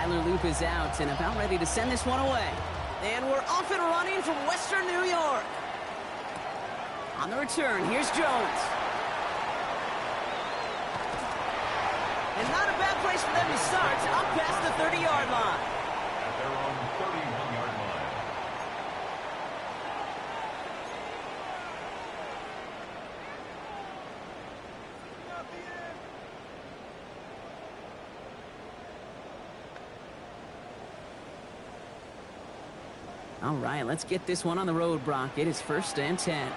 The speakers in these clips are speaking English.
Tyler Loop is out and about ready to send this one away. And we're off and running from Western New York. On the return, here's Jones. And not a bad place for them to start, up past the 30-yard line. At their own 31-yard line. All right, let's get this one on the road, Brock. It is 1st and 10.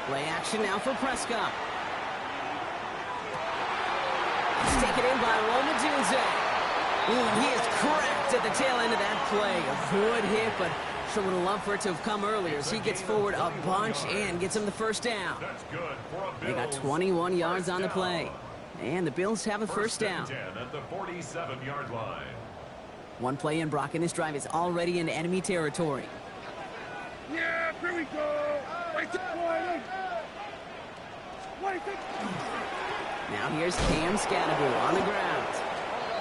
Play action now for Prescott. He's taken in by Roma Dunze. Ooh, he is cracked at the tail end of that play. A good hit, but sure would have loved for it to have come earlier as he gets forward a bunch and gets him the first down. That's good for a They got 21 yards on the play. And the Bills have a first down. 10 at the 47-yard line. One play in, Brock, and this drive is already in enemy territory. Yeah, here we go. Now here's Cam Scadaboo on the ground.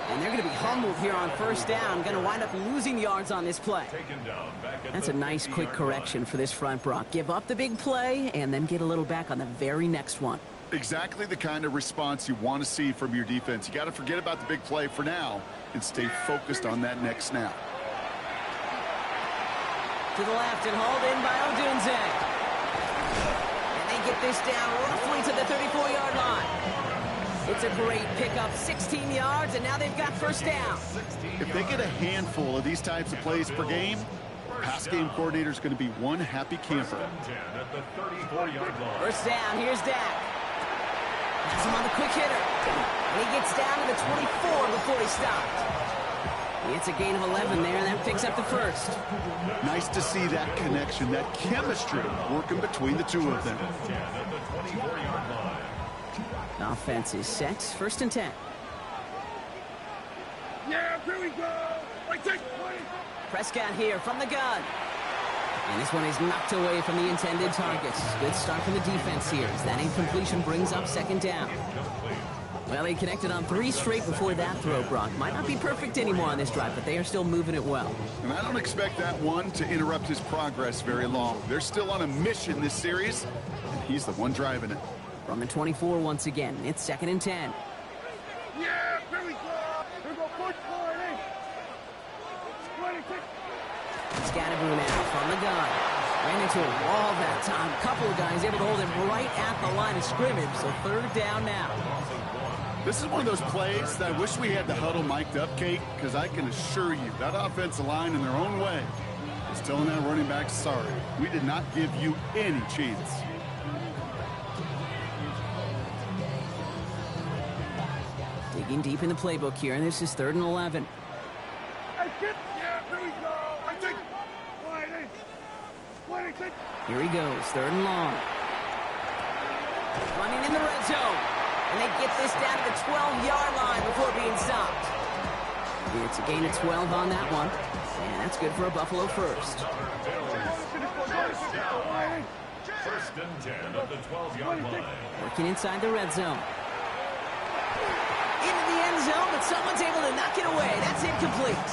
And they're going to be humbled here on first down. Going to wind up losing yards on this play. Taken down back at That's a nice quick correction for this front, Brock. Give up the big play and then get a little back on the very next one. Exactly the kind of response you want to see from your defense. You got to forget about the big play for now and stay focused on that next snap. To the left and hauled in by Odunze. And they get this down roughly to the 34-yard line. It's a great pickup, 16 yards, and now they've got first down. If they get a handful of these types of plays per game, pass game coordinator is going to be one happy camper. 10 at the 34-yard line. First down, here's Dak. Has him on the quick hitter. And he gets down to the 24 before he stopped. It's a gain of 11 there, and that picks up the first. Nice to see that connection, that chemistry working between the two of them. 10 at the 24-yard line. Offense is set, 1st and 10. Yeah, here we go. Prescott here from the gun. And this one is knocked away from the intended targets. Good start from the defense here as that incompletion brings up 2nd down. Well, he connected on 3 straight before that throw, Brock. Might not be perfect anymore on this drive, but they are still moving it well. And I don't expect that one to interrupt his progress very long. They're still on a mission this series, and he's the one driving it. From the 24 once again, it's 2nd and 10. Yeah, here we go. Here we go, first point. Scadaboo now from the gun. Ran into a wall that time. Couple of guys able to hold him right at the line of scrimmage, so 3rd down now. This is one of those plays that I wish we had the huddle mic'd up, Kate, because I can assure you that offensive line in their own way is telling that running back, sorry, we did not give you any chance. Digging deep in the playbook here, and this is 3rd and 11. Here he goes, 3rd and long. Running in the red zone. And they get this down to the 12-yard line before being stopped. It's a gain of 12 on that one. And that's good for a Buffalo first. 1st and 10 at the 12-yard line. Working inside the red zone. Into the end zone, but someone's able to knock it away. That's incomplete.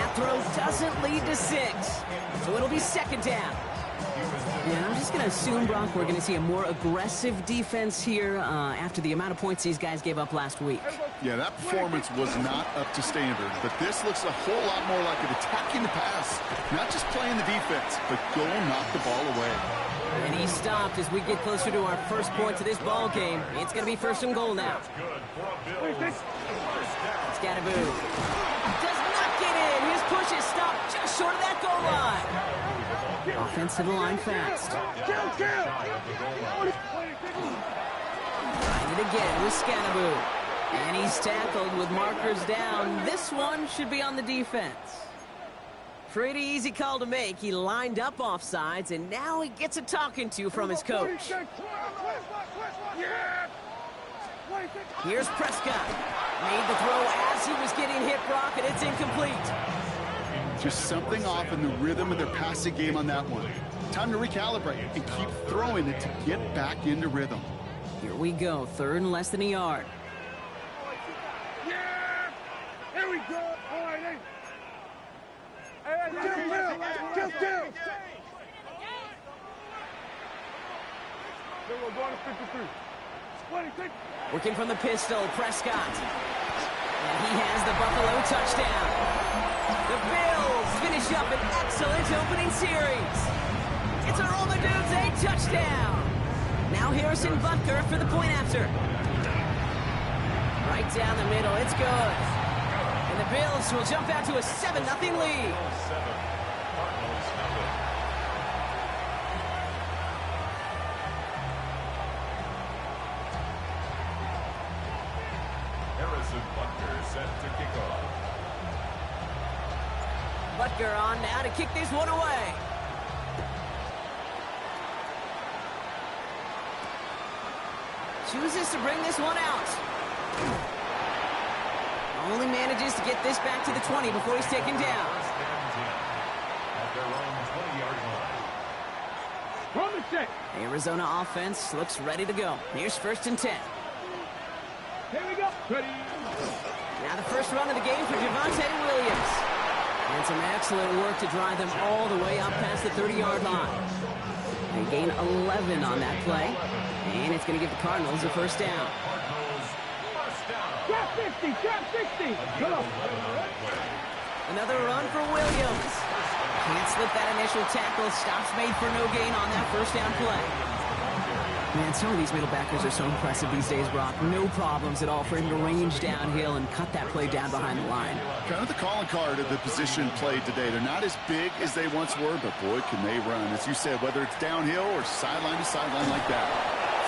That throw doesn't lead to 6. So it'll be 2nd down. And I'm just going to assume, Brock, we're going to see a more aggressive defense here after the amount of points these guys gave up last week. Yeah, that performance was not up to standard, but this looks a whole lot more like it attacking the pass, not just playing the defense, but go knock the ball away. And he stopped as we get closer to our first point to this ball game. It's going to be 1st and goal now. Scadaboo does not get in. His push is stopped just short of that goal line. Offense to the line fast. Trying it again with Scadaboo. And he's tackled with markers down. This one should be on the defense. Pretty easy call to make. He lined up offsides, and now he gets a talking to from his coach. Here's Prescott. Made the throw as he was getting hit, Brock, and it's incomplete. Just something off in the rhythm of their passing game on that one. Time to recalibrate and keep throwing it to get back into rhythm. Here we go, 3rd and less than a yard. Yeah, Just down. We're going to 53. 26. Working from the pistol, Prescott. And he has the Buffalo touchdown. The Bills finish up an excellent opening series. It's a roll the dudes, a touchdown. Now Harrison Butker for the point after. Right down the middle, it's good. And the Bills will jump out to a 7-0 lead. Harrison Butker set to kick off. Butker on now to kick this one away. Chooses to bring this one out. Only manages to get this back to the 20 before he's taken down. First and 10 at their own 20-yard line. Run the check. The Arizona offense looks ready to go. Here's 1st and 10. Here we go. Ready. Now the first run of the game for Javonte Williams. And some excellent work to drive them all the way up past the 30-yard line. They gain 11 on that play. And it's going to give the Cardinals a first down. Cardinals, first down. Drop 50. Drop 60. Come on. Another run for Williams. Can't slip that initial tackle. Stops made for no gain on that first down play. Man, some of these middle backers are so impressive these days, Brock. No problems at all for him to range downhill and cut that play down behind the line. Kind of the calling card of the position played today. They're not as big as they once were, but boy, can they run. As you said, whether it's downhill or sideline to sideline like that.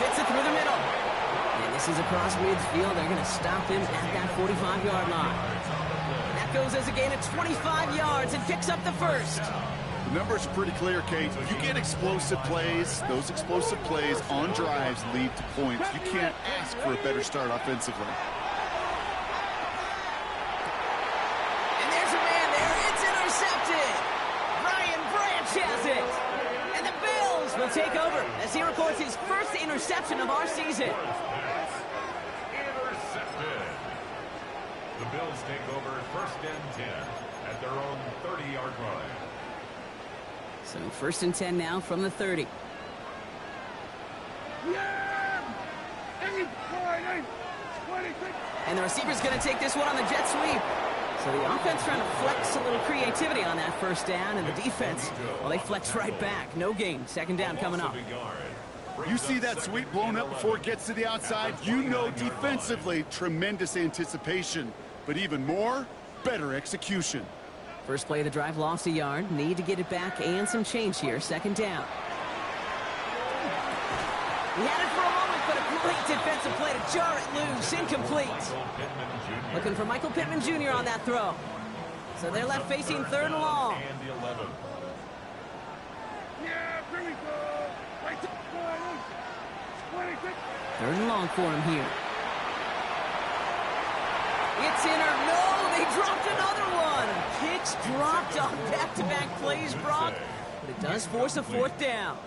Fits it through the middle. And this is across midfield. They're going to stop him at that 45-yard line. That goes as a gain of 25 yards and picks up the first. The numbers are pretty clear, Kate. You get explosive plays. Those explosive plays on drives lead to points. You can't ask for a better start offensively. And there's a man there. It's intercepted. Brian Branch has it. And the Bills will take over as he records his first interception of our season. Intercepted. The Bills take over 1st and 10 at their own 30-yard line. So 1st and 10 now from the 30. Yeah. 8, 26. And the receiver's going to take this one on the jet sweep. So the offense trying to flex a little creativity on that first down, and the defense, well, they flex right back. No gain. 2nd down coming up. You see that sweep blown up before it gets to the outside, you know defensively, tremendous anticipation. But even more, better execution. First play of the drive, lost a yard. Need to get it back and some change here. 2nd down. He had it for a moment, but a great defensive play to jar it loose. Incomplete. Looking for Michael Pittman Jr. on that throw. So they're left facing 3rd and long. And the 11. Yeah, here we go. Right to 26. 3rd and long for him here. It's in or no, they dropped another one. Kicks dropped on back-to-back plays, Brock. But it does force a 4th down.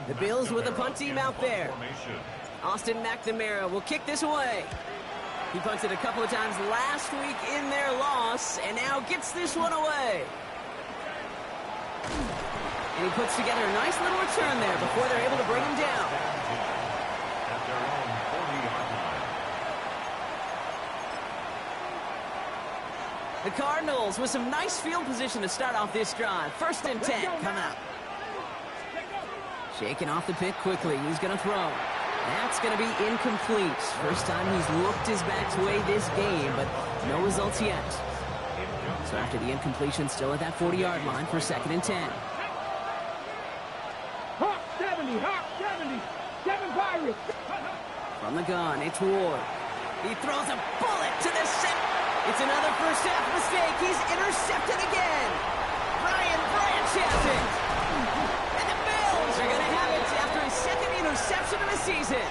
The Bills with a punt team out there. Austin McNamara will kick this away. He punted a couple of times last week in their loss, and now gets this one away. And he puts together a nice little return there before they're able to bring him down. At their own 40-yard line. The Cardinals with some nice field position to start off this drive. 1st and 10 coming up. Shaking off the pick quickly. He's going to throw. That's going to be incomplete. First time he's looked his back's way this game, but no results yet. So after the incompletion, still at that 40-yard line for 2nd and 10. Hawk 70, Hawk 70. 7 Pirates. From the gun, it's Ward. He throws a bullet to the center. It's another first half mistake. He's intercepted again. Brian Branch has it. And the Bills are going to have it after his 2nd interception of the season.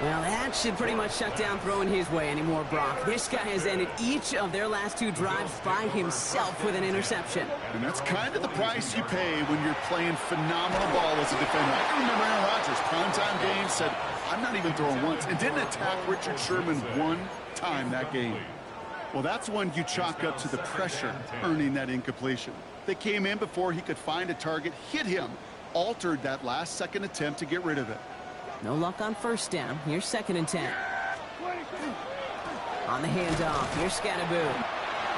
Well, that should pretty much shut down throwing his way anymore, Brock. This guy has ended each of their last 2 drives by himself with an interception. And that's kind of the price you pay when you're playing phenomenal ball as a defender. I can remember Aaron Rodgers, primetime game, said, I'm not even throwing once, and didn't attack Richard Sherman one time that game. Well, that's one you chalk up to the pressure earning that incompletion. They came in before he could find a target, hit him, altered that last-second attempt to get rid of it. No luck on first down. Here's 2nd and 10. On the handoff, here's Scatterboo.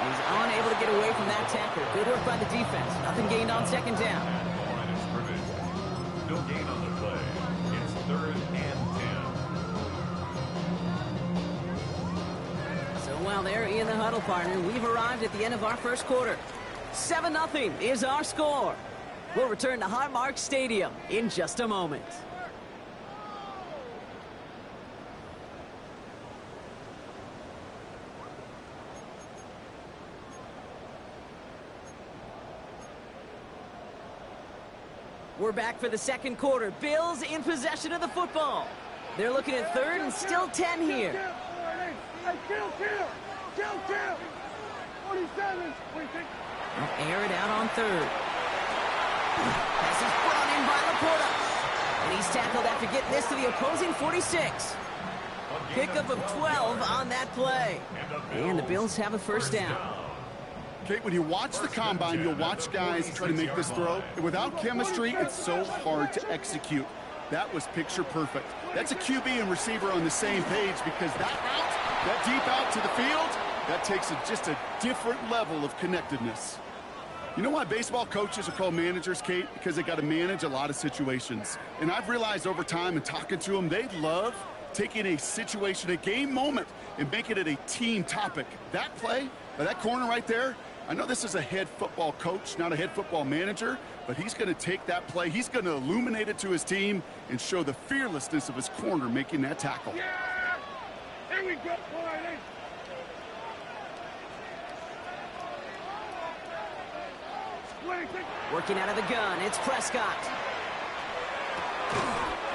He's unable to get away from that tackle. Good work by the defense. Nothing gained on 2nd down. Line of scrimmage. No gain on the play. It's 3rd and 10. So while they're in the huddle, partner, we've arrived at the end of our first quarter. 7-0 is our score. We'll return to Highmark Stadium in just a moment. We're back for the second quarter. Bills in possession of the football. They're looking at 3rd and still 10 here. Kill! 47. They'll air it out on 3rd. Pass is brought in by Laporta. And he's tackled after getting this to the opposing 46. Pickup of 12 on that play. And the Bills have a first down. Kate, when you watch the combine, you'll watch guys try to make this throw. And without chemistry, it's so hard to execute. That was picture perfect. That's a QB and receiver on the same page because that route, that deep out to the field, that takes just a different level of connectedness. You know why baseball coaches are called managers, Kate? Because they got to manage a lot of situations. And I've realized over time and talking to them, they love taking a situation, a game moment, and making it a team topic. That play, or that corner right there, I know this is a head football coach, not a head football manager, but he's going to take that play, he's going to illuminate it to his team and show the fearlessness of his corner making that tackle. Yeah! Here we go, boys! Working out of the gun, it's Prescott.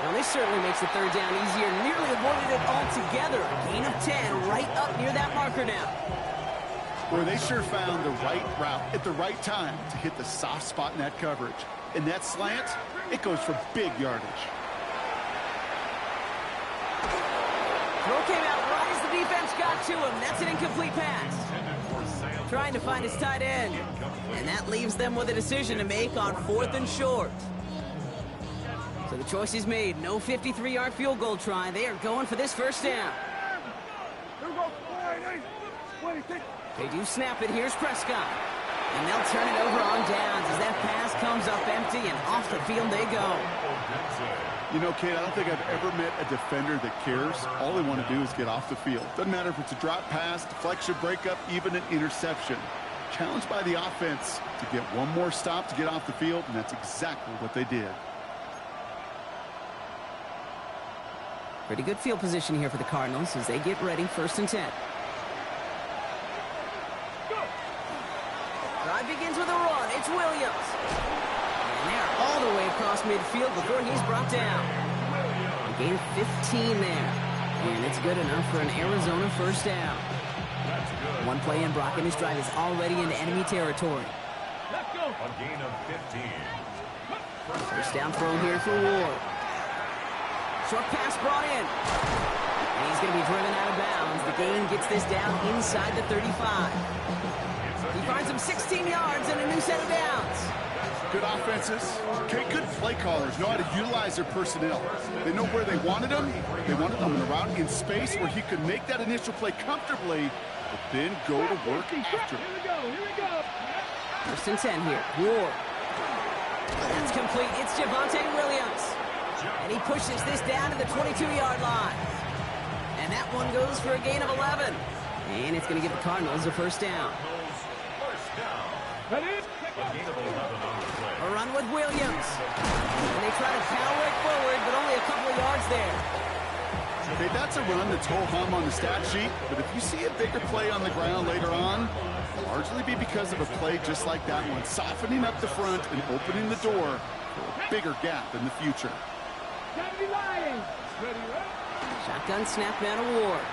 Now this certainly makes the 3rd down easier. Nearly avoided it altogether. A gain of 10 right up near that marker now. Boy, they sure found the right route at the right time to hit the soft spot in that coverage. And that slant, it goes for big yardage. Throw came out right as the defense got to him. That's an incomplete pass. Trying to find his tight end. And that leaves them with a decision to make on 4th and short. So the choice is made. No 53-yard field goal try. They are going for this first down. They do snap it. Here's Prescott. And they'll turn it over on downs as that pass comes up empty and off the field they go. You know, Kate, I don't think I've ever met a defender that cares. All they want to do is get off the field. Doesn't matter if it's a drop pass, deflection, breakup, even an interception. Challenged by the offense to get one more stop to get off the field, and that's exactly what they did. Pretty good field position here for the Cardinals as they get ready. 1st and 10. Drive begins with a run. It's Williams. And they're all the way across midfield before he's brought down. A gain of 15 there. And it's good enough for an Arizona first down. One play in, Brock, and his drive is already into enemy territory. Let's go. A gain of 15. First down throw here for Ward. Short pass brought in. And he's going to be driven out of bounds. The gain gets this down inside the 35. He finds him 16 yards and a new set of downs. Good offenses. Okay, good play callers know how to utilize their personnel. They know where they wanted him. They wanted him in a route in space where he could make that initial play comfortably, but then go to work after. Here we go. 1st and 10 here. Ward. That's complete. It's Javonte Williams. And he pushes this down to the 22-yard line. And that one goes for a gain of 11. And it's going to give the Cardinals a first down. A run with Williams. And they try to power it forward, but only a couple of yards there. Okay, that's a run that's ho-hum on the stat sheet, but if you see a bigger play on the ground later on, it'll largely be because of a play just like that one, softening up the front and opening the door for a bigger gap in the future. Shotgun snap now to Ward.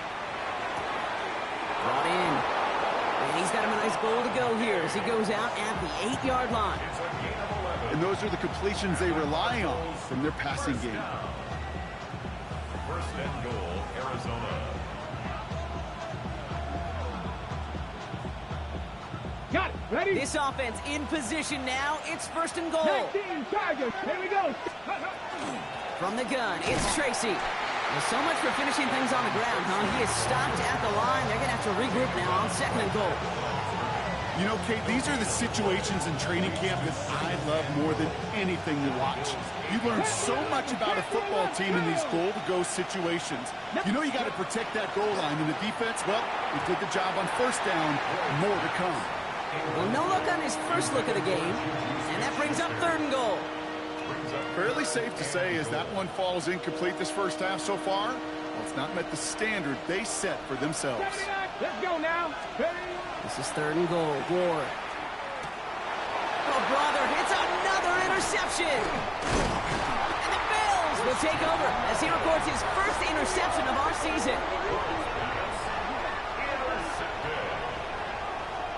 Brought in. And he's got him a nice goal to go here as he goes out at the 8-yard line. And those are the completions they rely on from their passing game. First and goal, Arizona. Ready? This offense in position now. It's first and goal. 19 Tigers. Here we go. From the gun, it's Tracy. Well, so much for finishing things on the ground, huh? He is stopped at the line. They're going to have to regroup now on second and goal. You know, Kate, these are the situations in training camp that I love more than anything to watch. You learn so much about a football team in these goal-to-go situations. You know you got to protect that goal line, and the defense, well, they did the job on first down. More to come. Well, no look on his first look of the game, and that brings up third and goal. Fairly safe to say as that one falls incomplete this first half so far, well, it's not met the standard they set for themselves. Let's go now. This is third and goal. Ward. Oh, brother, it's another interception. And the Bills will take over as he records his first interception of our season.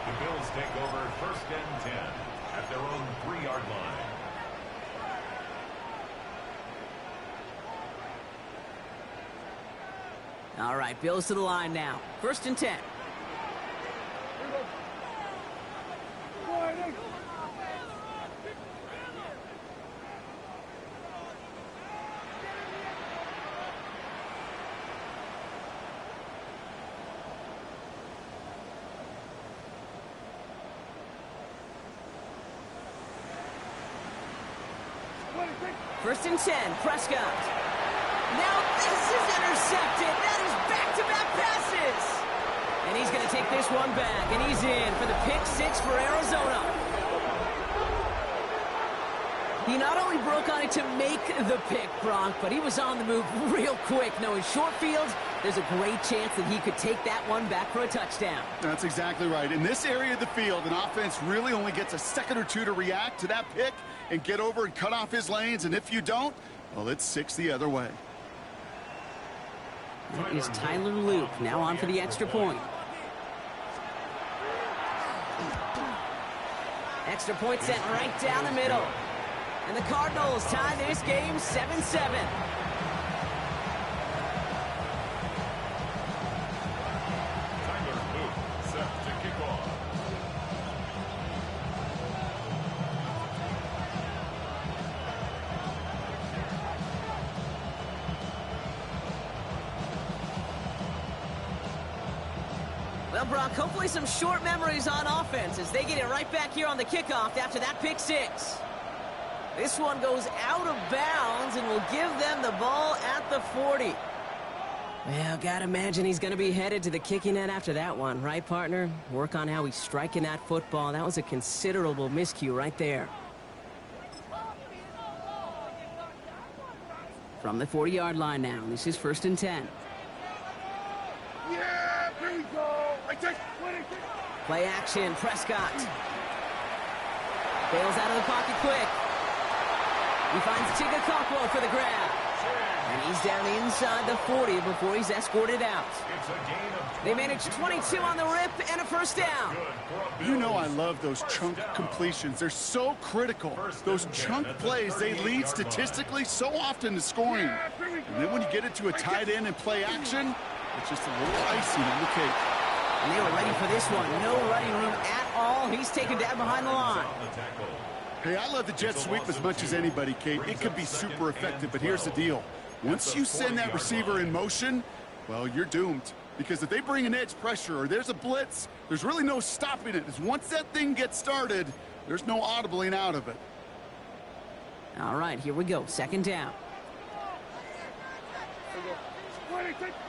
The Bills take over first and 10 at their own 3-yard line. All right, Bills to the line now. First and 10. First and 10, Prescott. Now this is intercepted. That is back-to-back passes. And he's going to take this one back, and he's in for the pick six for Arizona. He not only broke on it to make the pick, Bronk, but he was on the move real quick. Knowing short fields, there's a great chance that he could take that one back for a touchdown. That's exactly right. In this area of the field, an offense really only gets a second or two to react to that pick and get over and cut off his lanes. And if you don't, well, it's 6 the other way. That is Tyler Luke, now on for the extra point. Extra point sent right down the middle. And the Cardinals tie this game 7-7. Tyler Luke set to kick off. Well, Brock, hopefully some short memories on offense as they get it right back here on the kickoff after that pick six. This one goes out of bounds and will give them the ball at the 40. Well, gotta imagine he's gonna be headed to the kicking net after that one, right, partner? Work on how he's striking that football. That was a considerable miscue right there. From the 40-yard line now, this is first and 10. Yeah, here we go. Play action, Prescott. Bails out of the pocket quick. He finds Tigakakwo for the grab. And he's down inside the 40 before he's escorted out. They manage 22 on the rip and a first down. You know I love those chunk completions. They're so critical. Those chunk plays, they lead statistically so often to scoring. And then when you get it to a tight end and play action, it's just a little icing on the cake. And they were ready for this one. No running room at all. He's taken down behind the line. Hey, I love the jet sweep as much as anybody, Kate. It can be super effective, but here's the deal. Once you send that receiver in motion, well, you're doomed. Because if they bring an edge pressure or there's a blitz, there's really no stopping it. Once that thing gets started, there's no audibling out of it. All right, here we go. Second down.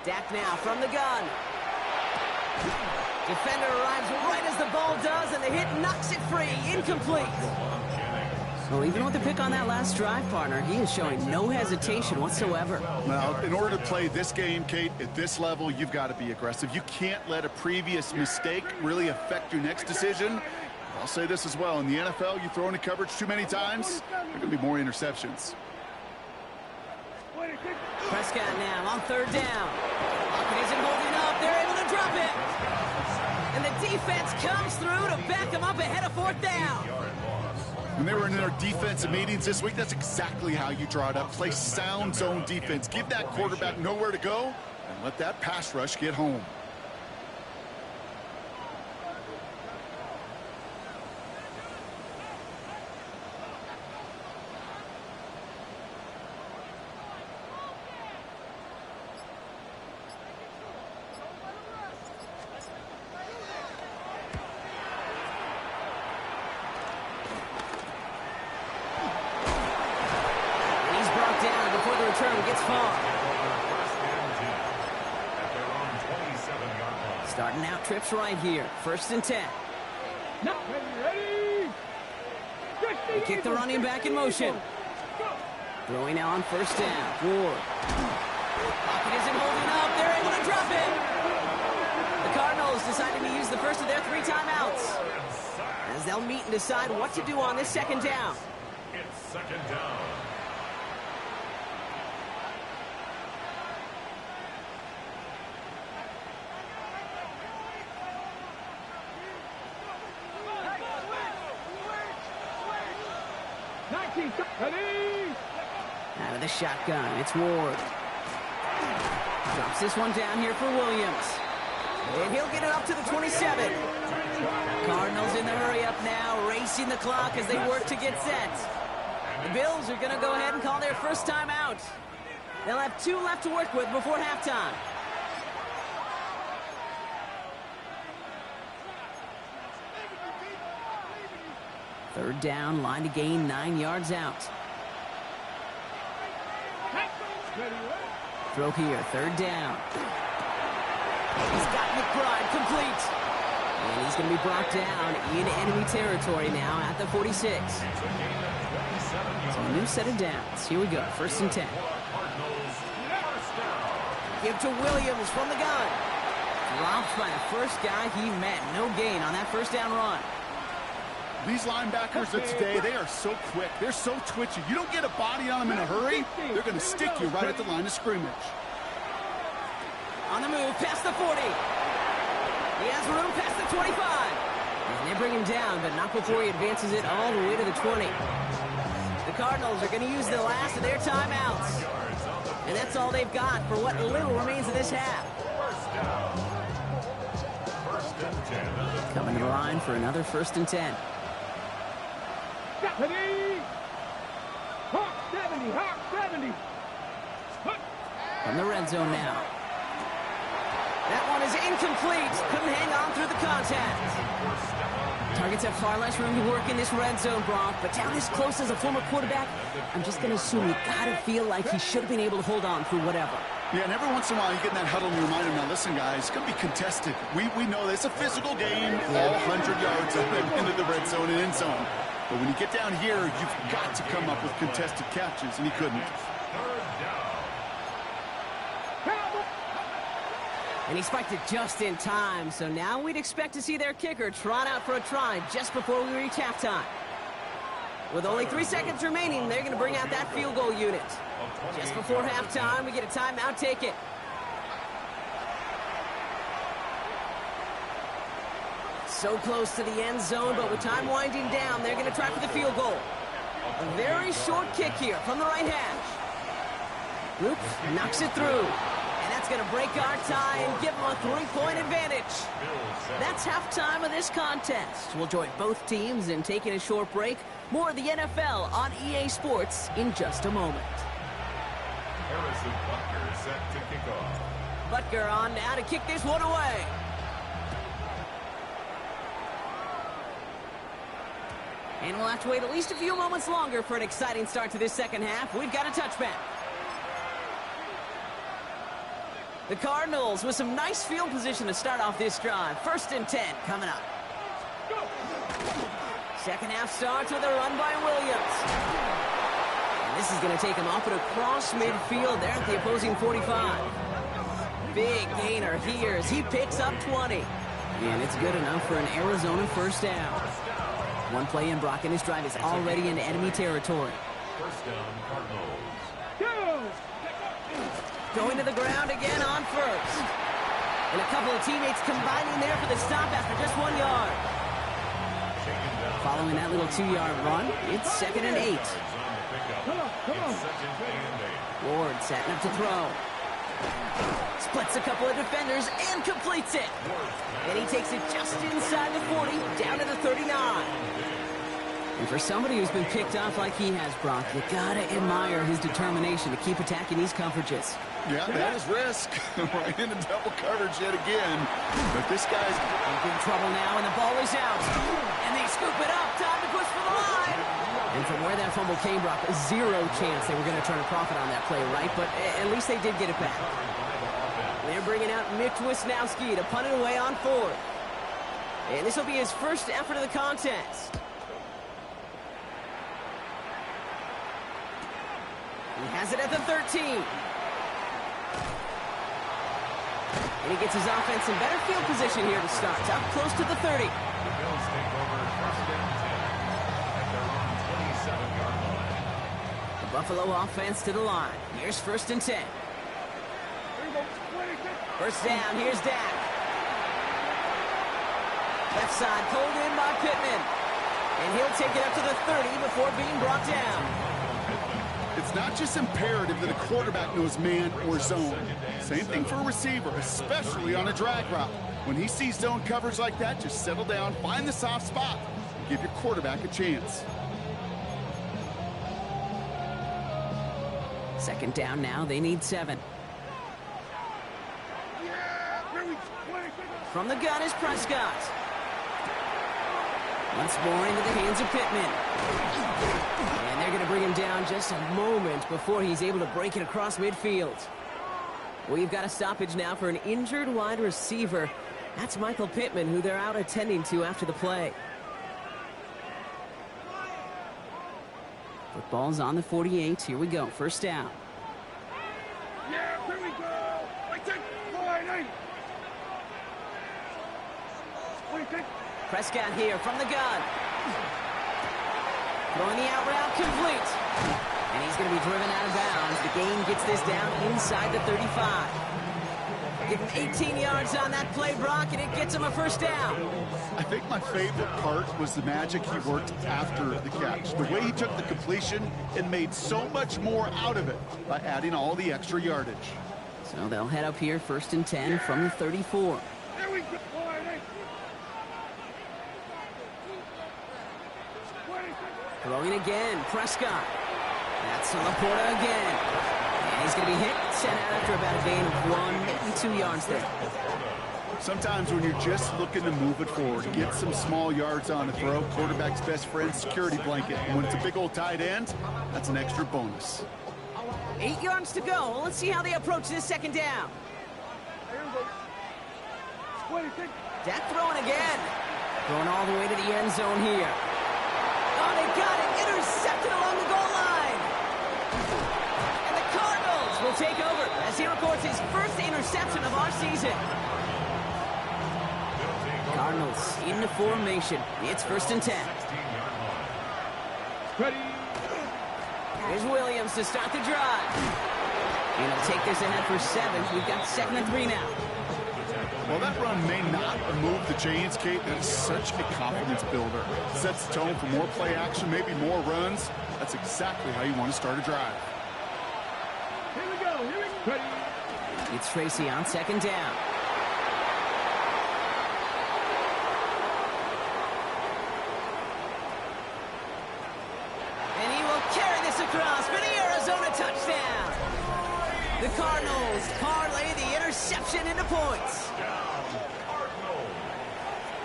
Dak now from the gun. Defender arrives right as the ball does, and the hit knocks it free. Incomplete. Well, even with the pick on that last drive, partner, he is showing no hesitation whatsoever. Well, in order to play this game, Kate, at this level, you've got to be aggressive. You can't let a previous mistake really affect your next decision. I'll say this as well. In the NFL, you throw into coverage too many times, there are going to be more interceptions. Prescott now on third down. Lockett isn't holding up. They're able to drop it. And the defense comes through to back him up ahead of fourth down. When they were in their defensive meetings this week, that's exactly how you draw it up. Play sound zone defense. Give that quarterback nowhere to go and let that pass rush get home. return gets far. Starting out trips right here. 1st and 10. They kick the running back in motion. Throwing now on 1st down. Ward. Pocket isn't holding up. They're able to drop it. The Cardinals deciding to use the first of their 3 timeouts, as they'll meet and decide what to do on this 2nd down. It's 2nd down. Out of the shotgun, it's Ward. Drops this one down here for Williams. And he'll get it up to the 27. Cardinals in the hurry up now, racing the clock as they work to get set. The Bills are going to go ahead and call their first timeout. They'll have 2 left to work with before halftime. Third down, line to gain 9 yards out. Throw here, 3rd down. He's got McBride complete. And he's going to be brought down in enemy territory now at the 46. So a new set of downs. Here we go, 1st and 10. Give to Williams from the gun. Dropped by the first guy he met. No gain on that 1st down run. These linebackers of today, they are so quick. They're so twitchy. You don't get a body on them in a hurry, they're going to stick you right at the line of scrimmage. On the move, past the 40. He has room past the 25. And they bring him down, but not before he advances it all the way to the 20. The Cardinals are going to use the last of their timeouts. And that's all they've got for what little remains of this half. Coming to the line for another 1st and 10. From the red zone now. That one is incomplete. Couldn't hang on through the contact. Targets have far less room to work in this red zone, Brock, but down this close as a former quarterback, I'm just going to assume you got to feel like he should have been able to hold on through whatever. Yeah, and every once in a while you get in that huddle and you remind him, now listen, guys, it's going to be contested. We know that it's a physical game, all 100 yards up into the red zone and end zone. But when you get down here, you've got to come up with contested catches, and he couldn't. And he spiked it just in time, so now we'd expect to see their kicker trot out for a try just before we reach halftime. With only 3 seconds remaining, they're going to bring out that field goal unit. Just before halftime, we get a timeout, take it. So close to the end zone, but with time winding down, they're going to try for the field goal. A very short kick here from the right hash. Luke knocks it through. And that's going to break our tie and give them a 3-point advantage. That's halftime of this contest. We'll join both teams in taking a short break. More of the NFL on EA Sports in just a moment. Harrison Butker set to kick off. Butker on now to kick this one away. And we'll have to wait at least a few moments longer for an exciting start to this second half. We've got a touchback. The Cardinals with some nice field position to start off this drive. 1st and 10 coming up. Second half starts with a run by Williams. And this is going to take him up and across midfield there at the opposing 45. Big gainer here as he picks up 20. And it's good enough for an Arizona 1st down. One play in, Brock, and his drive is already in enemy territory. 1st down, Cardinals. Going to the ground again on 1st. And a couple of teammates combining there for the stop after just 1 yard. Following that little 2-yard run, it's 2nd and 8. Ward setting up to throw. Splits a couple of defenders and completes it. And he takes it just inside the 40, down to the 39. And for somebody who's been picked off like he has, Brock, you gotta admire his determination to keep attacking these coverages. Yeah, that is risk. Right into double coverage yet again. But this guy's in trouble now, and the ball is out. And they scoop it up. Time to push for the line. And from where that fumble came, Brock, zero chance they were going to turn a profit on that play, right? But at least they did get it back. They're bringing out Mick Wisnowski to punt it away on 4th. And this will be his first effort of the contest. He has it at the 13. And he gets his offense in better field position here to start. Up close to the 30. The Bills take over first and 10 at their own 27-yard line. The Buffalo offense to the line. Here's first and 10. First down, here's Dak. Left side pulled in by Pittman. And he'll take it up to the 30 before being brought down. It's not just imperative that a quarterback knows man or zone. Same thing for a receiver, especially on a drag route. When he sees zone coverage like that, just settle down, find the soft spot, and give your quarterback a chance. Second down now, they need 7. From the gun is Prescott. Once more into the hands of Pittman. And they're going to bring him down just a moment before he's able to break it across midfield. We've got a stoppage now for an injured wide receiver. That's Michael Pittman, who they're out attending to after the play. Football's on the 48. Here we go. First down. Yeah, here we go. I take line 8. Prescott here from the gun. Throwing the out route complete. And he's going to be driven out of bounds. The gain gets this down inside the 35. Give him 18 yards on that play, Brock, and it gets him a first down. I think my favorite part was the magic he worked after the catch. The way he took the completion and made so much more out of it by adding all the extra yardage. So they'll head up here first and 10 from the 34. There we go. Throwing again, Prescott. That's to Laporta again. And he's going to be hit, sent out after about a gain of 1, maybe 2 yards there. Sometimes when you're just looking to move it forward, get some small yards on a throw, quarterback's best friend, security blanket. And when it's a big old tight end, that's an extra bonus. 8 yards to go. Let's see how they approach this second down. Dak throwing again. Throwing all the way to the end zone here. Oh, they got it. Intercepted along the goal line. And the Cardinals will take over as he records his first interception of our season. Cardinals in the formation. It's first and 10. Ready. Here's Williams to start the drive. And he'll take this ahead for 7. We've got 2nd and 3 now. Well, that run may not move the chains, Kate. That is such a confidence builder. Sets the tone for more play action, maybe more runs. That's exactly how you want to start a drive. Here we go. Here we go. Ready. It's Tracy on 2nd down. And he will carry this across for the Arizona touchdown. The Cardinals parlay the interception into points.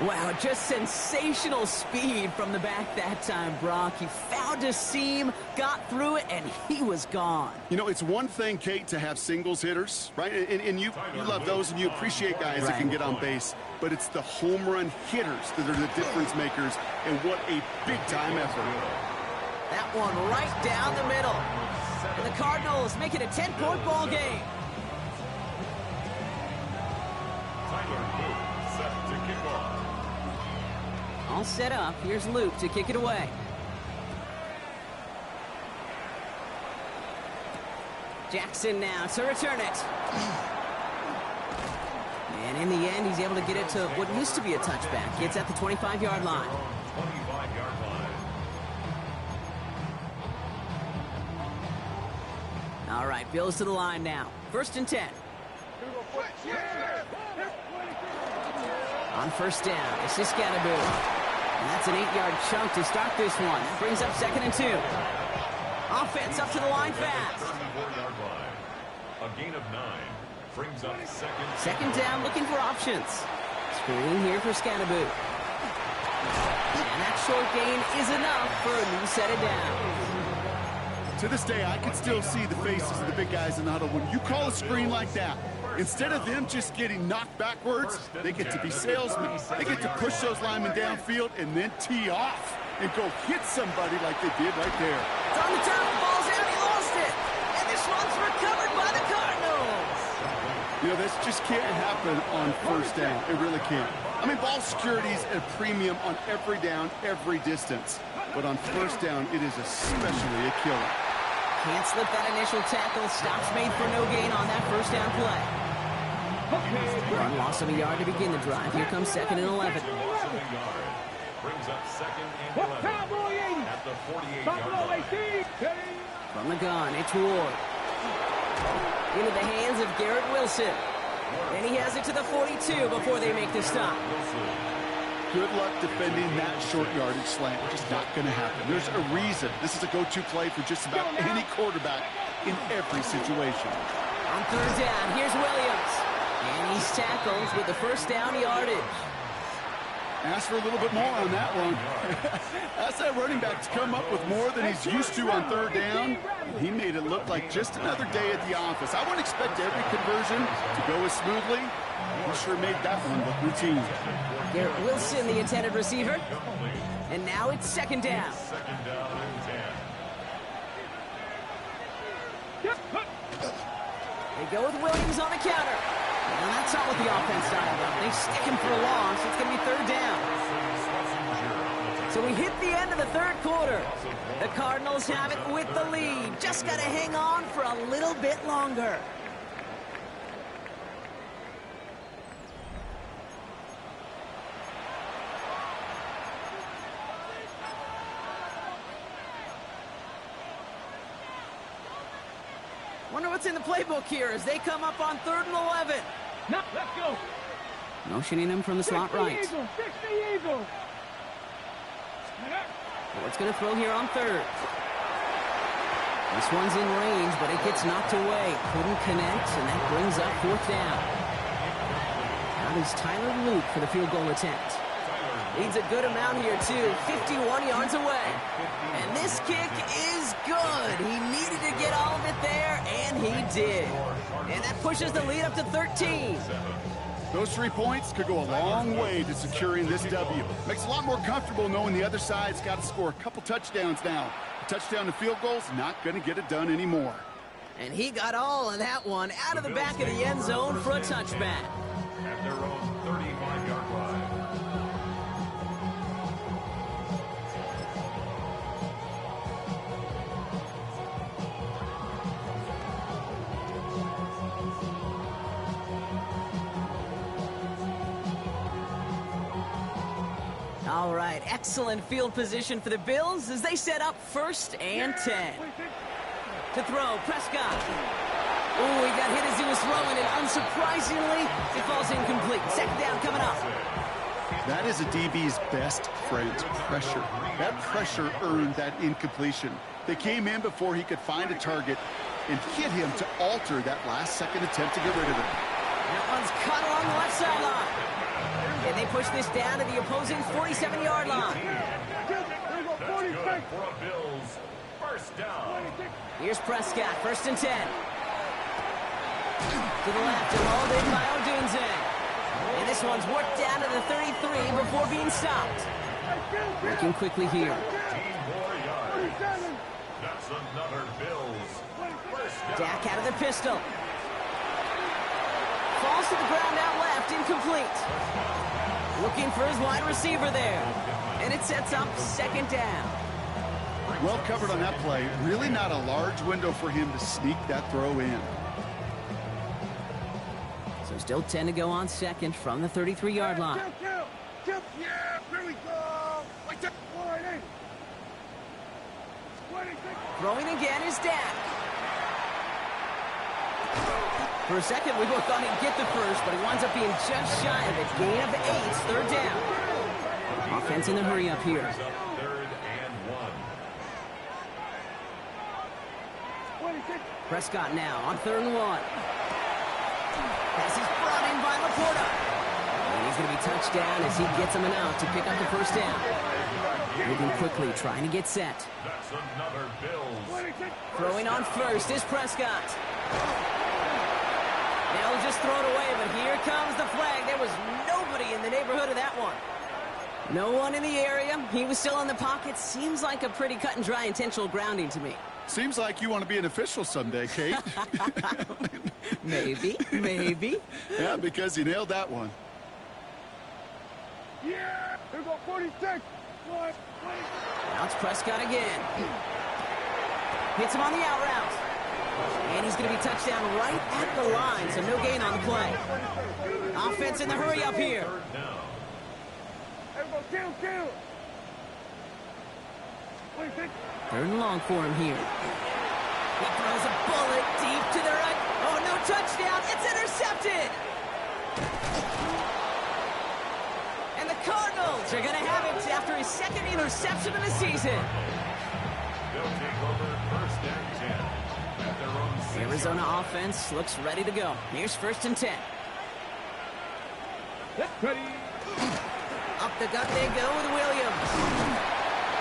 Wow, just sensational speed from the back that time, Brock. He found a seam, got through it, and he was gone. You know, it's one thing, Kate, to have singles hitters, right? And you love those, and you appreciate guys that can get on base. But it's the home run hitters that are the difference makers, and what a big-time effort. That one right down the middle. And the Cardinals make it a 10-point ball game. All set up. Here's Luke to kick it away. Jackson now to return it. And in the end, he's able to get it to what used to be a touchback. It's at the 25-yard line. 25-yard line. All right, Bills to the line now. First and 10. On first down, this is Scatterboot. And that's an 8-yard chunk to start this one. That brings up 2nd and 2. Offense up to the line fast. 34-yard line. A gain of 9 brings up second down, looking for options. Screen here for Scatterboot. And that short gain is enough for a new set of downs. To this day, I can still see the faces of the big guys in the huddle. When you call a screen like that, instead of them just getting knocked backwards, they get to be salesmen. They get to push those linemen downfield and then tee off and go hit somebody like they did right there. It's on the top, the ball's out, he lost it. And this one's recovered by the Cardinals. You know, this just can't happen on first down. It really can't. I mean, ball security's a premium on every down, every distance. But on first down, it is especially a killer. Can't slip that initial tackle. Stops made for no gain on that first down play. Run loss of a yard to begin the drive. Here comes 2nd and 11. Brings up 2nd and 11 at the 48-yard line. From the gun, it's Ward. Into the hands of Garrett Wilson. And he has it to the 42 before they make the stop. Good luck defending that short yardage slant. Just not going to happen. There's a reason. This is a go-to play for just about any quarterback in every situation. On 3rd down, here's Williams. And he's tackled with the first down yardage. Ask for a little bit more on that one. Ask that running back to come up with more than he's used to on 3rd down. He made it look like just another day at the office. I wouldn't expect every conversion to go as smoothly. He sure made that one look routine. Garrett Wilson, the intended receiver. And now it's 2nd down. 2nd down and 10. They go with Williams on the counter. And that's not what the offense dialed up. They stick him for a long, so it's going to be 3rd down. So we hit the end of the 3rd quarter. The Cardinals have it with the lead. Just got to hang on for a little bit longer. Wonder what's in the playbook here as they come up on 3rd and 11. Now, let's go. Motioning them from the slot right. Ward's going to throw here on 3rd. This one's in range, but it gets knocked away. Couldn't connect, and that brings up 4th down. Now it's Tyler Luke for the field goal attempt. Leads a good amount here, too. 51 yards away. And this kick is good. He needed to get all of it there, and he did. And that pushes the lead up to 13. Those 3 points could go a long way to securing this W. Makes it a lot more comfortable knowing the other side's got to score a couple touchdowns now. A touchdown to field goal's not going to get it done anymore. And he got all of that one out of the back of the end zone for a touchback. At their own 35-yard line. All right, excellent field position for the Bills as they set up 1st and 10. To throw, Prescott. Oh, he got hit as he was throwing, and unsurprisingly, it falls incomplete. 2nd down coming up. That is a DB's best friend, pressure. That pressure earned that incompletion. They came in before he could find a target and hit him to alter that last-second attempt to get rid of it. That one's cut along the left sideline. And they push this down to the opposing 47-yard line. That's good for a Bills first down. Here's Prescott, 1st and 10. To the left, and rolled in by Odunze. And this one's worked down to the 33 before being stopped. Working quickly here. 15 more yards. That's another Bills first down. Dak out of the pistol. Falls to the ground out left, incomplete. Looking for his wide receiver there. And it sets up 2nd down. Well covered on that play. Really not a large window for him to sneak that throw in. So still 10 to go on 2nd from the 33-yard line. Yeah, here we go. Like that. Throwing again is Dak. For a second, we both thought he'd get the first, but he winds up being just shy of it. Gain of 8, 3rd down. Offense in the hurry up here. 3rd and 1. Prescott now on 3rd and 1. Pass is brought in by Laporta. And he's going to be touched down as he gets him an out to pick up the first down. Moving quickly, trying to get set. That's another Bills. Throwing on first is Prescott. They'll just throw it away, but here comes the flag. There was nobody in the neighborhood of that one. No one in the area. He was still in the pocket. Seems like a pretty cut and dry intentional grounding to me. Seems like you want to be an official someday, Kate. Maybe, maybe. Yeah, because you nailed that one. Yeah! Here we go, 46! Now it's Prescott again. Hits him on the out route. And he's going to be touched down right at the line, so no gain on the play. Offense in the hurry up here. Here we go, kill! 26! Third and long for him here. He throws a bullet deep to the right. Oh, no touchdown. It's intercepted. And the Cardinals are going to have it after his second interception of the season. They'll take over first and 10 at their own 6. Arizona offense looks ready to go. Here's first and 10. Ready! Up the gut they go with Williams.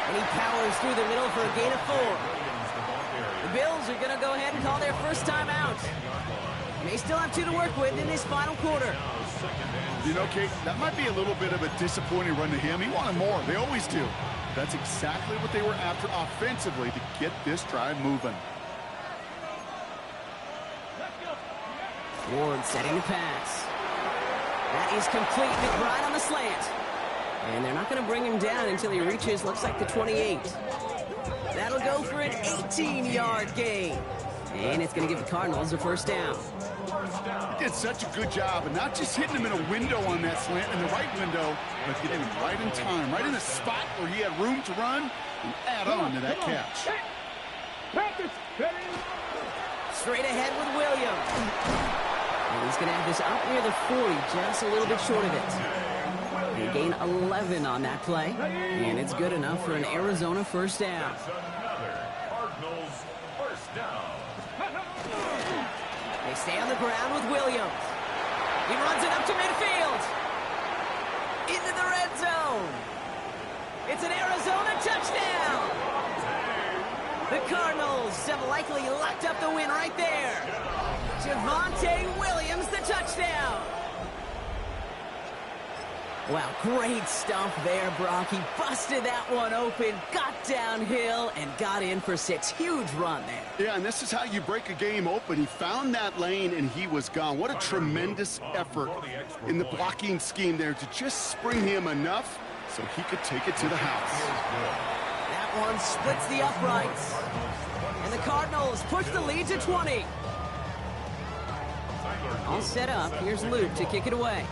And he powers through the middle for a gain of 4. The Bills are going to go ahead and call their first time out. And they still have 2 to work with in this final quarter. You know, Kate, that might be a little bit of a disappointing run to him. He wanted more. They always do. That's exactly what they were after offensively to get this drive moving. Ward setting the pass. That is complete. McBride on the slant. And they're not going to bring him down until he reaches, looks like, the 28. That'll go for an 18-yard gain. And it's going to give the Cardinals a first down. He did such a good job, and not just hitting him in a window on that slant, in the right window, but getting him right in time, right in a spot where he had room to run and add on to that catch. Straight ahead with Williams. And he's going to have this up near the 40, just a little bit short of it. They gain 11 on that play, and it's good enough for an Arizona first down. That's another Cardinals first down. They stay on the ground with Williams. He runs it up to midfield. Into the red zone. It's an Arizona touchdown. The Cardinals have likely locked up the win right there. Javonte Williams, the touchdown. Wow, great stuff there, Brock. He busted that one open, got downhill, and got in for 6. Huge run there. Yeah, and this is how you break a game open. He found that lane, and he was gone. What a tremendous effort in the blocking scheme there to just spring him enough so he could take it to the house. That one splits the uprights. And the Cardinals push the lead to 20. All set up. Here's Luke to kick it away.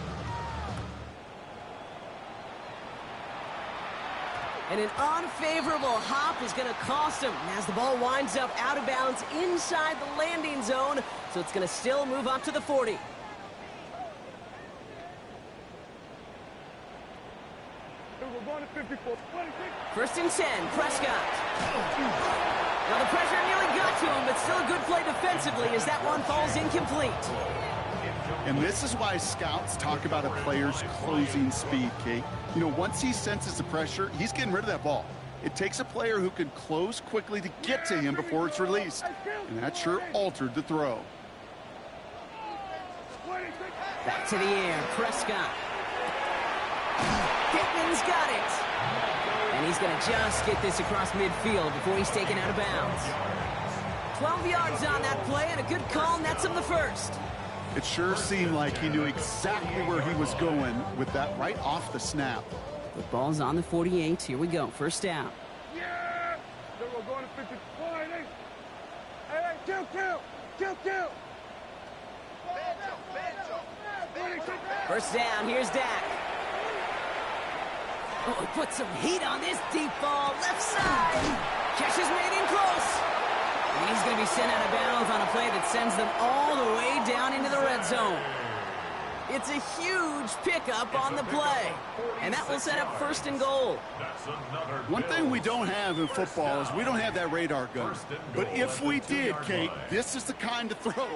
And an unfavorable hop is going to cost him as the ball winds up out of bounds inside the landing zone. So it's going to still move up to the 40. We're going to 54. 26. First and 10, Prescott. Now the pressure nearly got to him, but still a good play defensively as that one falls incomplete. And this is why scouts talk about a player's closing speed, Kate. You know, once he senses the pressure, he's getting rid of that ball. It takes a player who can close quickly to get to him before it's released. And that sure altered the throw. Back to the air, Prescott. Pittman's got it. And he's going to just get this across midfield before he's taken out of bounds. 12 yards on that play, and a good call nets him the first. It sure seemed like he knew exactly where he was going with that right off the snap. The ball's on the 48. Here we go. First down. Yeah! Then we're going to 54. Hey, kill! First down. Here's Dak. Oh, he put some heat on this deep ball. Left side. Catch is made in close. And he's going to be sent out of bounds on a play that sends them all the way down into the red zone. It's a huge pickup on the play. And that will set up 1st and goal. One thing we don't have in football is we don't have that radar gun. But if we did, Kate, this is the kind of throw,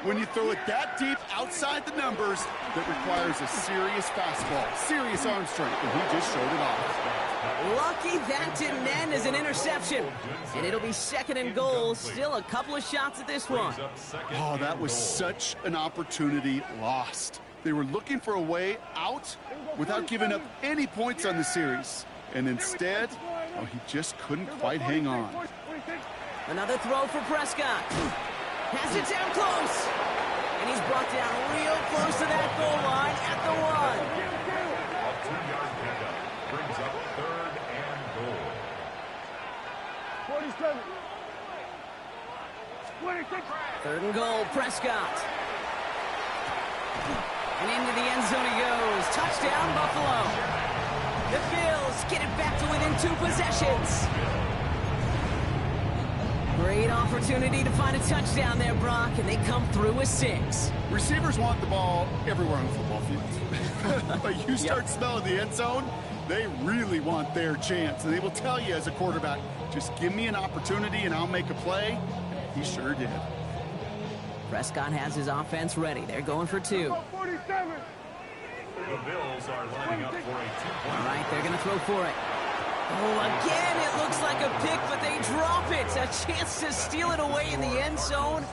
when you throw it that deep outside the numbers, that requires a serious fastball, serious arm strength, and he just showed it off. Lucky that didn't end as an interception. And it'll be 2nd and goal. Still a couple of shots at this one. Oh, that was such an opportunity lost. They were looking for a way out without giving up any points on the series. And instead, oh, he just couldn't quite hang on. Another throw for Prescott. Has it down close. And he's brought down real close to that goal line at the 1. A 2-yard pickup brings up 3rd and goal. 47. 26. 3rd and goal, Prescott. And into the end zone he goes. Touchdown, Buffalo. The Bills get it back to within 2 possessions. Great opportunity to find a touchdown there, Brock, and they come through with 6. Receivers want the ball everywhere on the football field. But you start smelling the end zone, they really want their chance. And they will tell you as a quarterback, just give me an opportunity and I'll make a play. He sure did. Prescott has his offense ready. They're going for 2. 47. The Bills are lining up for a 2-point. All right, they're going to throw for it. Oh, again, it looks like a pick, but they drop it. A chance to steal it away in the end zone.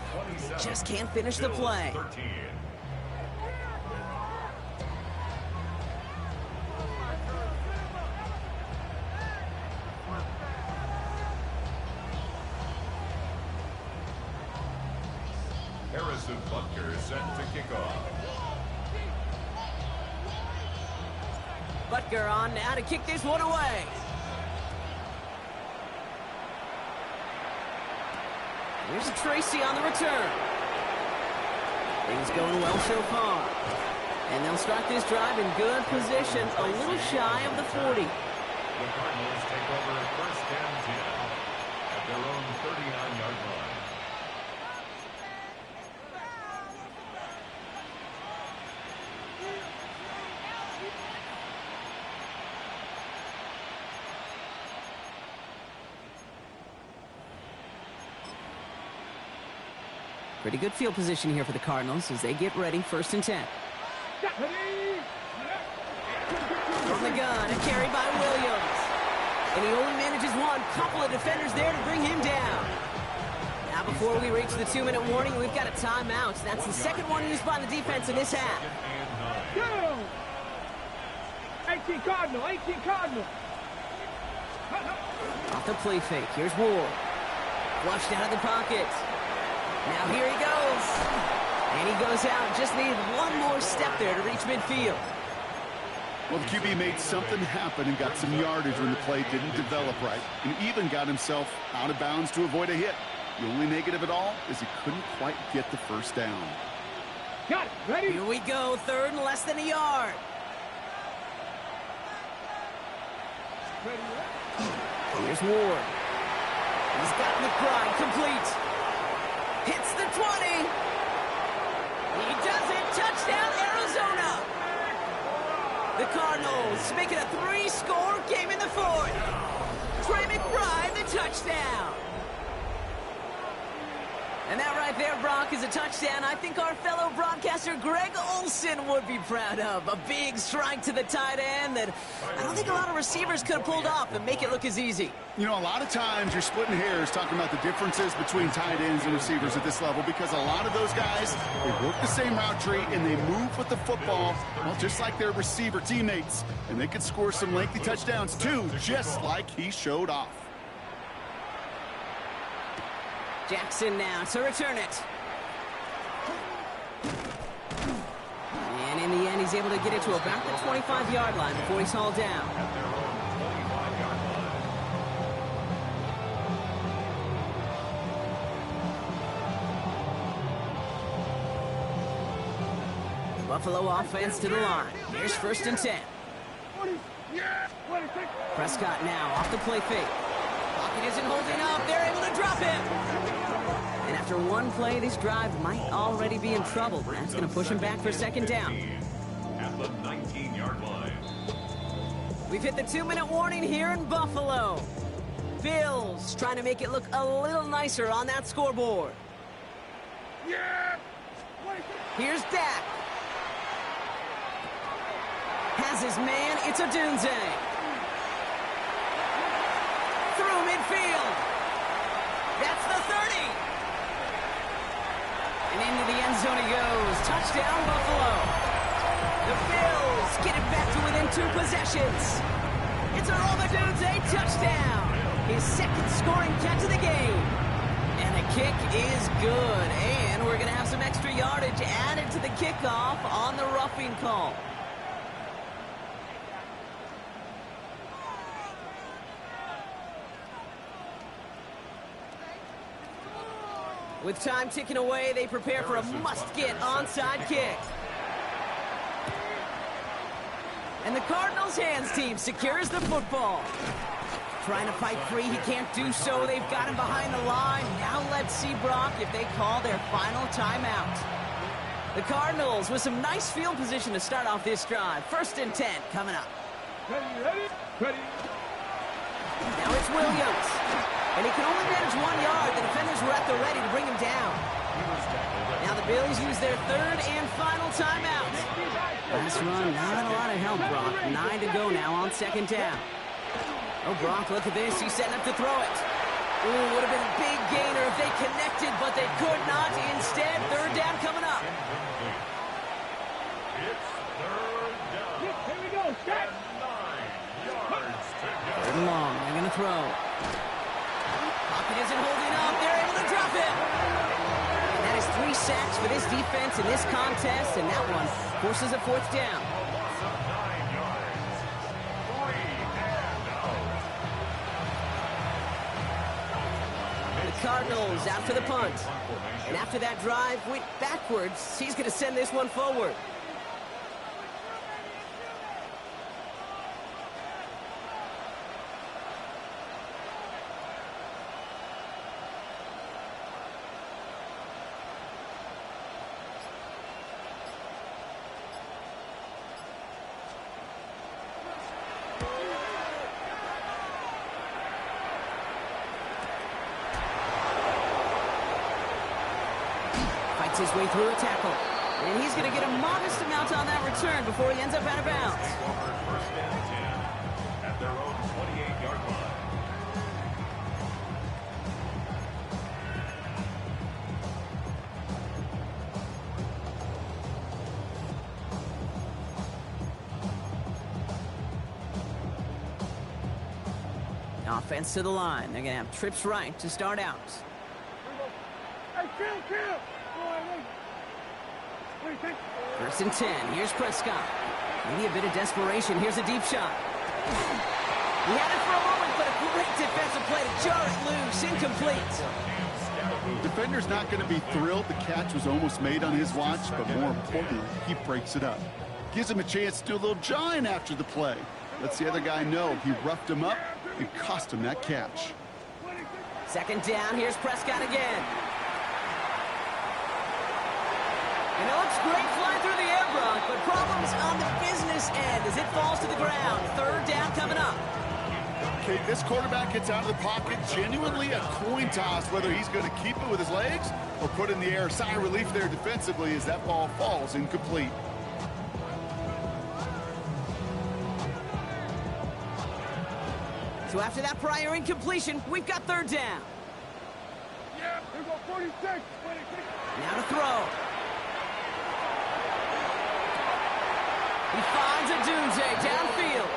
Just can't finish the play. 13. Harrison Butker set to kick off. Butker on now to kick this one away. Here's Tracy on the return. Things going well so far. And they'll start this drive in good position, a little shy of the 40. The Cardinals take over 1st and 10 at their own 39-yard line. Pretty good field position here for the Cardinals as they get ready, 1st and 10. From the gun, a carry by Williams. And he only manages one. Couple of defenders there to bring him down. Now before we reach the 2-minute warning, we've got a timeout. That's the 2nd one used by the defense in this half. 18 Cardinal, 18 Cardinal. Off the play fake, here's Ward. Flushed out of the pocket. Now here he goes. And he goes out. Just needed one more step there to reach midfield. Well, the QB made something happen and got some yardage when the play didn't develop right, and even got himself out of bounds to avoid a hit. The only negative at all is he couldn't quite get the 1st down. Got it. Ready? Here we go. 3rd and less than a yard. Here's Ward. He's got McBride complete. Hits the 20. He does it. Touchdown, Arizona. The Cardinals make it a 3-score game in the 4th. Trey McBride, the touchdown. And that right there, Brock, is a touchdown I think our fellow broadcaster Greg Olsen would be proud of. A big strike to the tight end that I don't think a lot of receivers could have pulled off and make it look as easy. You know, a lot of times you're splitting hairs talking about the differences between tight ends and receivers at this level because a lot of those guys, they work the same route tree and they move with the football, well, just like their receiver teammates. And they could score some lengthy touchdowns too, just like he showed off. Jackson now to return it. And in the end, he's able to get it to about the 25-yard line before he's hauled down. Buffalo offense to the line. Here's 1st and 10. Prescott now off the play fake. Pocket isn't holding up. They're able to drop him. And after one play, this drive might already be in trouble. That's going to push him back for second down. At the 19-yard line. We've hit the 2-minute warning here in Buffalo. Bills trying to make it look a little nicer on that scoreboard. Yeah! Here's Dak. Has his man, it's a Dunze. Through midfield. That's the 30. And into the end zone he goes. Touchdown, Buffalo. The Bills get it back to within 2 possessions. It's a Dunze touchdown. His second scoring catch of the game. And the kick is good. And we're going to have some extra yardage added to the kickoff on the roughing call. With time ticking away, they prepare for a must-get onside kick. And the Cardinals' hands team secures the football. Trying to fight free, he can't do so. They've got him behind the line. Now let's see, Brock, if they call their final timeout. The Cardinals with some nice field position to start off this drive. 1st and 10 coming up. Ready. Now it's Williams. And he can only manage 1 yard. The defenders were at the ready to bring him down. Now the Bills use their 3rd and final timeout. Last run, not a lot of help, Brock. 9 to go now on 2nd down. Oh, Brock, look at this. He's setting up to throw it. Ooh, would have been a big gainer if they connected, but they could not. Instead, 3rd down coming up. It's 3rd down. Here we go. Start. 9 yards to go. Third and long. They're going to throw. Pocket isn't holding up. They're able to drop it. And that is 3 sacks for this defense in this contest, and that one forces a 4th down. A loss of 9 yards. 3 and out. The Cardinals out for the punt. And after that drive went backwards, he's going to send this one forward. His way through a tackle. And he's going to get a modest amount on that return before he ends up out of bounds. Over 1st and 10 at their own 28-yard line. Offense to the line. They're going to have trips right to start out. Hey, kill. Wait. 1st and 10. Here's Prescott. Maybe a bit of desperation. Here's a deep shot. He had it for a moment, but a great defensive play to jar it loose. Incomplete. Defender's not going to be thrilled the catch was almost made on his watch, but more importantly, he breaks it up. Gives him a chance to do a little jawing after the play. Lets the other guy know he roughed him up and cost him that catch. 2nd down. Here's Prescott again. And it looks great flying through the air, Brock, but problems on the business end as it falls to the ground. 3rd down coming up. Okay, this quarterback gets out of the pocket, genuinely a coin toss whether he's going to keep it with his legs or put it in the air. Sigh of relief there defensively as that ball falls incomplete. So after that prior incompletion, we've got 3rd down. Yeah, here we go. 46. 26. Now to throw. He finds a Dunze downfield.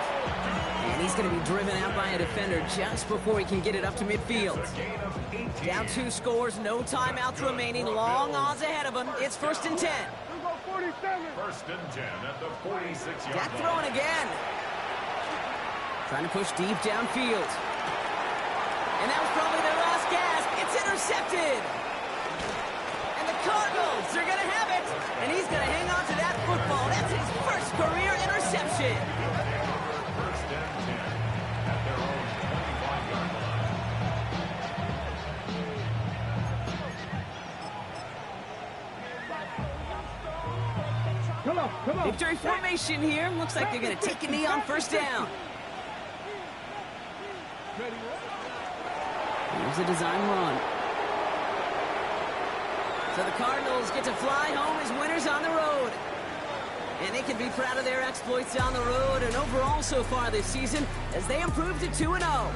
And he's going to be driven out by a defender just before he can get it up to midfield. Down 2 scores, no timeouts remaining, long odds ahead of him. It's 1st and 10. Here we go. 47. 1st and 10 at the 46-yard Dak line. throwing again. Trying to push deep downfield. And that was probably their last gasp. It's intercepted. And the Cardinals are going to have it. And he's going to hang on to that football. That's his first career interception. 1st and 10 at their own 25-yard line. Come on, come on. Victory formation here. Looks like they're going to take a knee on first down. Here's a design run. So the Cardinals get to fly home as winners on the road. And they can be proud of their exploits on the road and overall so far this season as they improve to 2-0.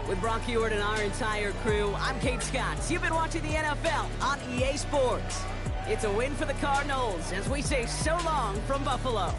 With Brock Heward and our entire crew, I'm Kate Scott. You've been watching the NFL on EA Sports. It's a win for the Cardinals as we say so long from Buffalo.